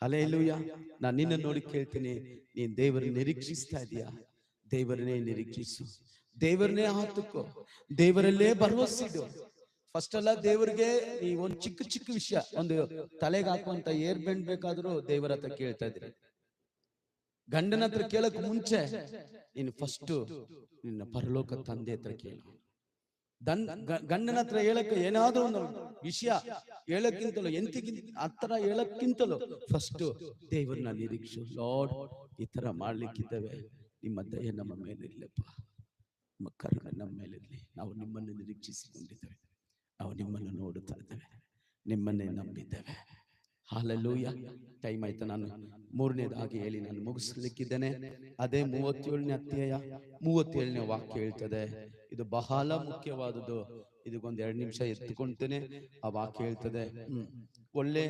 Hallelujah. ನಾನು ನಿನ್ನ ನೋಡಿ ಕೇಳ್ತೀನಿ, ನೀನ್ ದೇವರನ್ನ ನಿರೀಕ್ಷಿಸ್ತಾ ಇದೀಯಾ? ದೇವರನ್ನೇ ನಿರೀಕ್ಷಿಸು, ದೇವರನ್ನೇ ಹತ್ತುಕೋ, ದೇವರಲ್ಲೇ ಭರವಸಿಡು. ಫಸ್ಟ್ ಅಲ್ಲ, ದೇವರಿಗೆ ನೀ ಒಂದು ಚಿಕ್ಕ ಚಿಕ್ಕ ವಿಷಯ, ಒಂದು ತಲೆಗೆ ಹಾಕುವಂತ ಏರ್ ಬೆಂಡ್ ಬೇಕಾದ್ರೂ ದೇವರ ಹತ್ರ ಕೇಳ್ತಾ ಇದ್ರಿ. ಗಂಡನ ಹತ್ರ ಕೇಳಕ್ ಮುಂಚೆ ನೀನು ಫಸ್ಟ್ ನಿನ್ನ ಪರಲೋಕ ತಂದೆ ಹತ್ರ ಕೇಳು. ಗಂಡನ ಹತ್ರ ಹೇಳಕ್ಕೆ ಏನಾದ್ರೂ ಒಂದು ವಿಷಯ ಹೇಳಕ್ಕಿಂತಲೂ ಎಂತಿಗಿಂತ ಹತ್ರ ಹೇಳಕ್ಕಿಂತಲೂ ಫಸ್ಟ್ ದೇವರನ್ನ ನಿರೀಕ್ಷು. ಲಾರ್ಡ್, ಈ ತರ ಮಾಡ್ಲಿಕ್ಕಿದ್ದೇವೆ, ನಿಮ್ಮ ದಯೆ ನಮ್ಮ ಮೇಲಿರ್ಲಪ್ಪ, ನಿಮ್ಮ ಕರುಣೆ ನಮ್ಮ ಮೇಲಿರ್ಲಿ. ನಾವು ನಿಮ್ಮನ್ನು ನಿರೀಕ್ಷಿಸಿಕೊಂಡಿದ್ದೇವೆ, ನಾವು ನಿಮ್ಮನ್ನು ನೋಡುತ್ತಾ ಇದ್ದೇವೆ, ನಿಮ್ಮನ್ನೇ ನಂಬಿದ್ದೇವೆ. ಹಲ್ಲೆಲೂಯಾ. ಟೈಮ್ ಆಯ್ತು. ನಾನು ಮೂರನೇದಾಗಿ ಹೇಳಿ ನಾನು ಮುಗಿಸ್ಲಿಕ್ಕಿದ್ದೇನೆ. ಅದೇ 37ನೇ ಅಧ್ಯಾಯ 37ನೇ ವಾಕ್ಯ ಹೇಳ್ತದೆ. ಇದು ಬಹಳ ಮುಖ್ಯವಾದದ್ದು. ಇದಕ್ಕೊಂದು 2 ನಿಮಿಷ ಎತ್ತುಕೊಂತೇನೆ. ಆ ವಾಕ್ಯ ಹೇಳ್ತದೆ, ಒಳ್ಳೆ